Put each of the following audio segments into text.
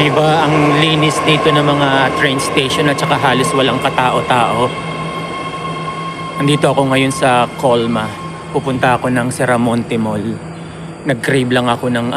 Diba ang linis dito ng mga train station at saka halos walang katao-tao. Nandito ako ngayon sa Colma. Pupunta ako ng Serramonte Mall. Nag-crave lang ako ng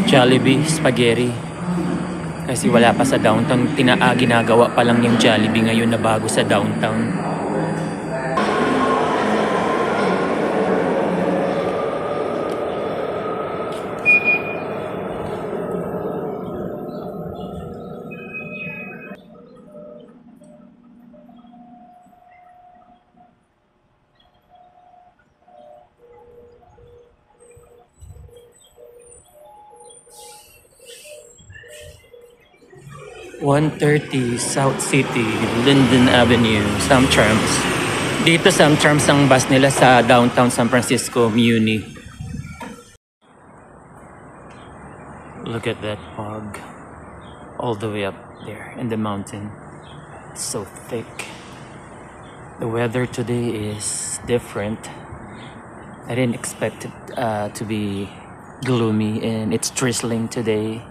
Jollibee Spaghetti. Kasi wala pa sa downtown. Ginagawa pa lang yung Jollibee ngayon na bago sa downtown. (130) South City, Linden Avenue, Samtrams. Dito Samtrams ang bus nila sa downtown San Francisco, Muni. Look at that fog. All the way up there in the mountain. It's so thick. The weather today is different. I didn't expect it to be gloomy, and it's drizzling today.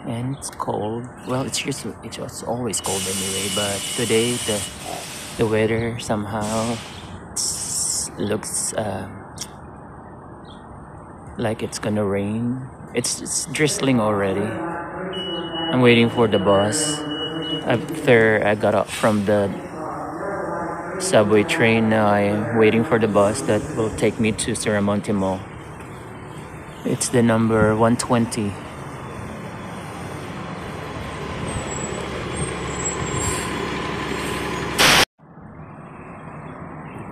And it's cold. Well, it's always cold anyway. But today, the weather somehow looks like it's gonna rain. It's drizzling already. I'm waiting for the bus. After I got off from the subway train, now I'm waiting for the bus that will take me to Serramonte Mall. It's the number 120.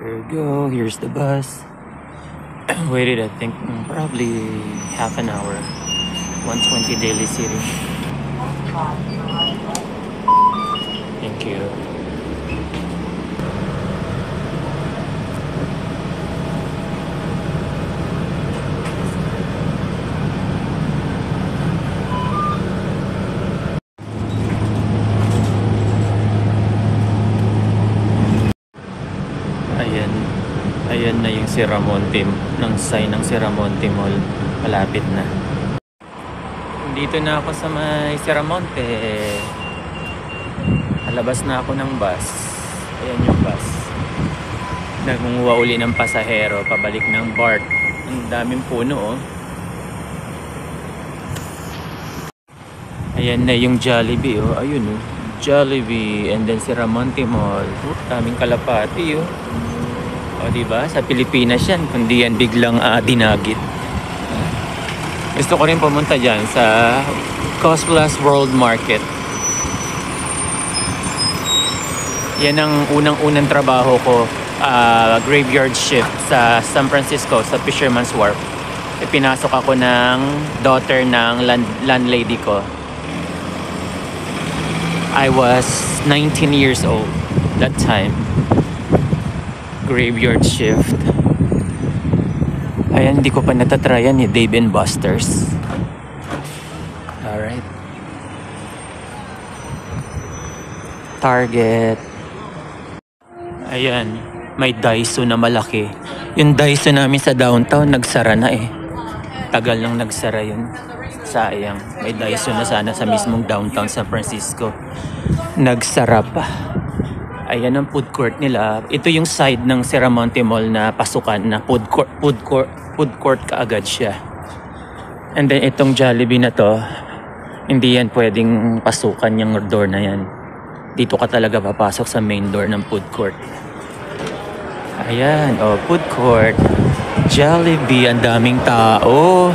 There we go, here's the bus. Waited, I think, probably half an hour. 120 Daly City. Thank you. Ayan na yung Serramonte, ng sign ng Serramonte Mall. Malapit na. Dito na ako sa may Serramonte. Alabas na ako ng bus. Ayan yung bus. Nagmunguha uli ng pasahero pabalik ng BART. Ang daming puno, oh. Ayan na yung Jollibee, oh. Ayun, oh. Jollibee, and then Serramonte Mall. Daming kalapati, oh. O diba? Sa Pilipinas yan, kundi yan biglang dinagit. Gusto ko rin pumunta dyan sa Cospla's World Market. Yan ang unang-unang trabaho ko, graveyard shift sa San Francisco, sa Fisherman's Wharf. Pinasok ako ng daughter ng landlady ko. I was 19 years old that time. Graveyard shift. Ayan, hindi ko pa natatryan ni Dave & Buster's. Alright. Target. Ayan, may Daiso na malaki. Yung Daiso namin sa downtown, nagsara na eh. Tagal nang nagsara yun. Sayang. May Daiso na sana sa mismong downtown San Francisco. Nagsara pa. Ayan ang food court nila. Ito yung side ng Serramonte Mall na pasukan na food court kaagad siya. And then itong Jollibee na to, hindi yan pwedeng pasukan yung door na yan. Dito ka talaga papasok sa main door ng food court. Ayan, oh, food court. Jollibee, ang daming tao.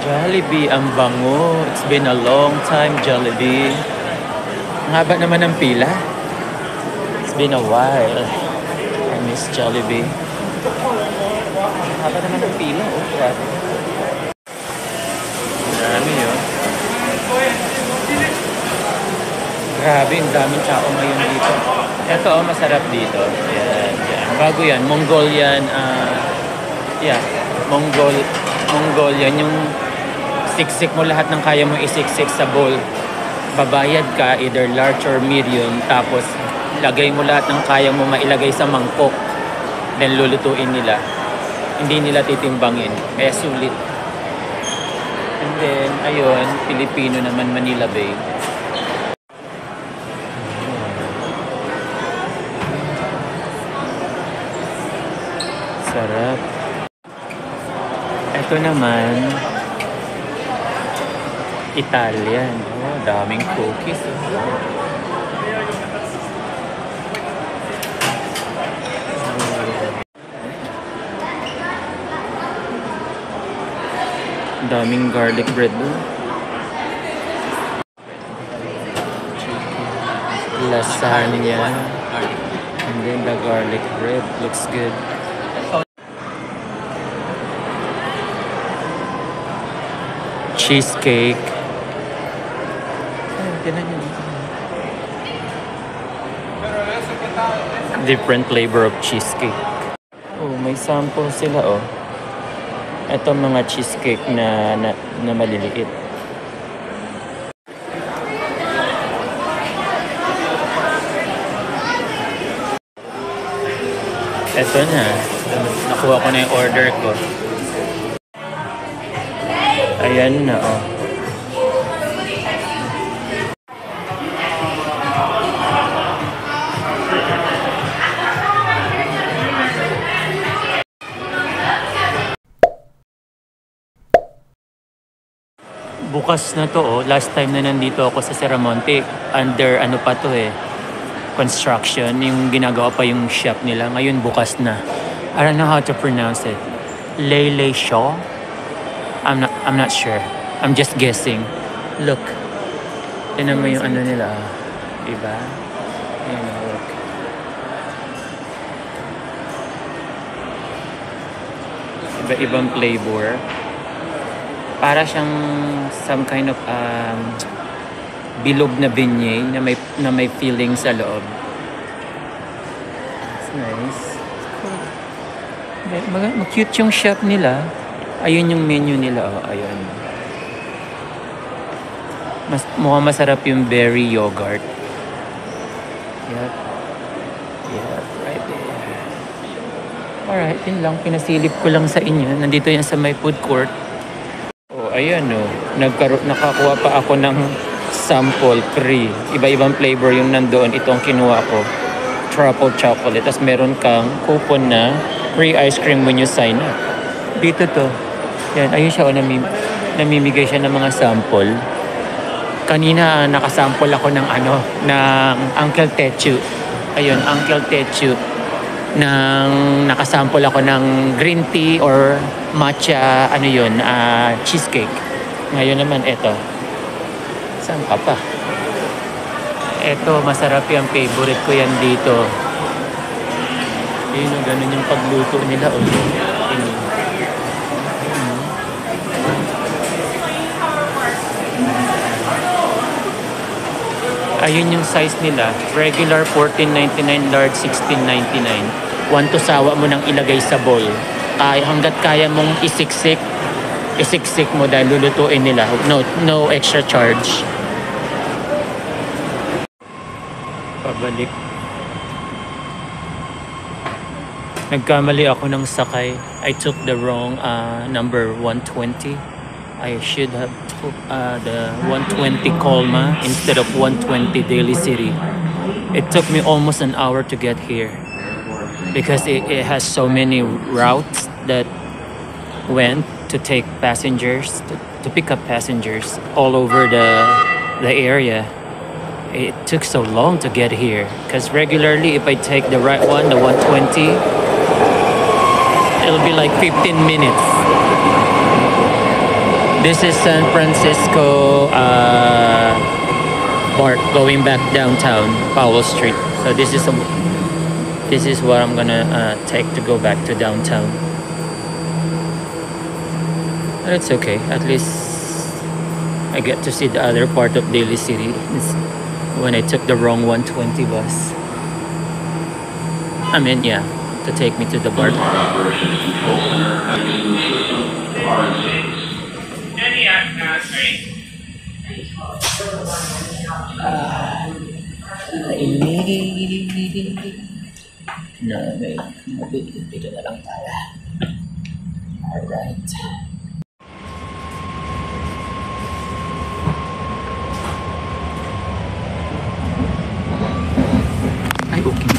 Jollibee, ang bango. It's been a long time, Jollibee. Ang haba naman ng pila. It's been a while. I miss Jollibee. Ang haba naman ng pila. Oh, grabe. dami yun. Grabe, ang daming tao ngayon dito. Ito, masarap dito. Yan, yan. Bago yan, Mongolian, yeah, Mongolian, yung siksik mo lahat ng kaya mo isiksik sa bowl. Babayad ka, either large or medium, tapos lagay mo lahat ng kaya mo mailagay sa mangkok. Then lulutuin nila. Hindi nila titimbangin. Kaya sulit. And then, ayun, Pilipino naman, Manila Bay. Sarap. Ito naman, Italian. Oh, daming cookies. Daming garlic bread doon. Lasagna. And then the garlic bread looks good. Cheesecake. Different flavor of cheesecake. Oh, may sample sila oh. Ito mga cheesecake na maliliit. Ito na. Nakuha ko na yung order ko. Ayan na oh. Bukas na to oh. Last time na nandito ako sa Serramonte, under ano pa to eh, construction. Yung ginagawa pa yung shop nila. Ngayon bukas na. I don't know how to pronounce it. Lele Shaw? I'm not sure. I'm just guessing. Look. Tignan mo yung ano nila. Diba? Ayan, look. Iba-ibang flavor. Para siyang some kind of bilog na beignet na may filling sa loob. It's nice. Cute yung shop nila. Ayun yung menu nila. Oh, ayun. Mukhang masarap yung berry yogurt. Yep. Yep, right there. Alright, yun lang. Pinasilip ko lang sa inyo. Nandito yan sa my food court. Ayan o, nakakuha pa ako ng sample free. Iba-ibang flavor yung nandoon. Ito ang kinuha ko. Truffle chocolate. Tapos meron kang coupon na free ice cream when you sign up. Dito to. Yan, ayun siya o, namimigay siya ng mga sample. Kanina nakasample ako ng ng Uncle Techu. Ayun, Uncle Techu. Nakasample ako ng green tea or matcha, cheesecake. Ngayon naman, eto. Saan ka pa? Eto, masarap yung favorite ko yan dito. Yun, ganun yung pagluto nila. Ayun yung size nila. Regular $14.99, large $16.99. Want to sawa mo nang ilagay sa bowl. Hanggat kaya mong isiksik mo dahil lulutuin nila. No extra charge. Pabalik. Nagkamali ako ng sakay. I took the wrong number 120. I should have took the 120 Colma instead of 120 Daly City. It took me almost an hour to get here because it has so many routes that went to take passengers, to pick up passengers all over the area. It took so long to get here because regularly if I take the right one, the 120, it'll be like 15 minutes. This is San Francisco BART going back downtown Powell Street. So this is what I'm gonna take to go back to downtown. But it's okay. At least I get to see the other part of Daly City when I took the wrong 120 bus. I mean, yeah, to take me to the bar. Operations Control Center, Action System, RNCs. Dito na lang tayo. Alright. Ay, okay.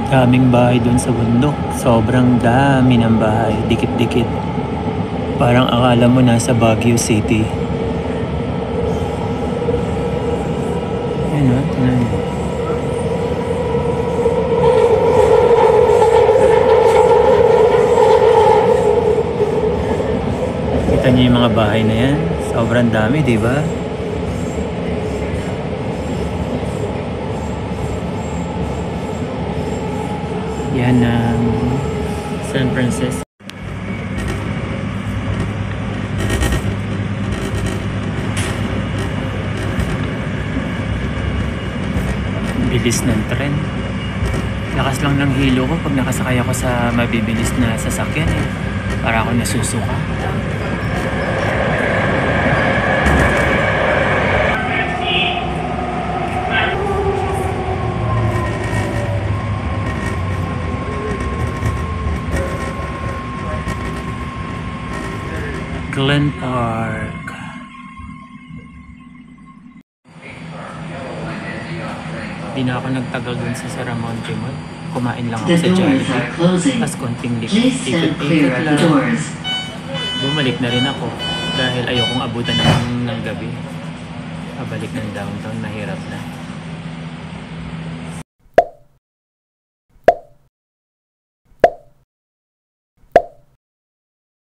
Daming bahay doon sa bundok. Sobrang dami ng bahay. Dikit-dikit. Parang akala mo nasa Baguio City. Ayun o, tinan mo. Kita niyo yung mga bahay na yan? Sobrang dami, di ba? Yan ang San Francisco. Bilis ng tren. Lakas lang ng hilo ko pag nakasakay ako sa mabibilis na sasakyan eh. Para ako nasusuka. Glen Park. Di na ako nagtagal dun sa Saramonte Mall. Kumain lang ako sa Jollibee. Tapos konting ikot-ikot lang. Bumalik na rin ako dahil ayokong abutan ng gabi. Pabalik ng downtown, mahirap na.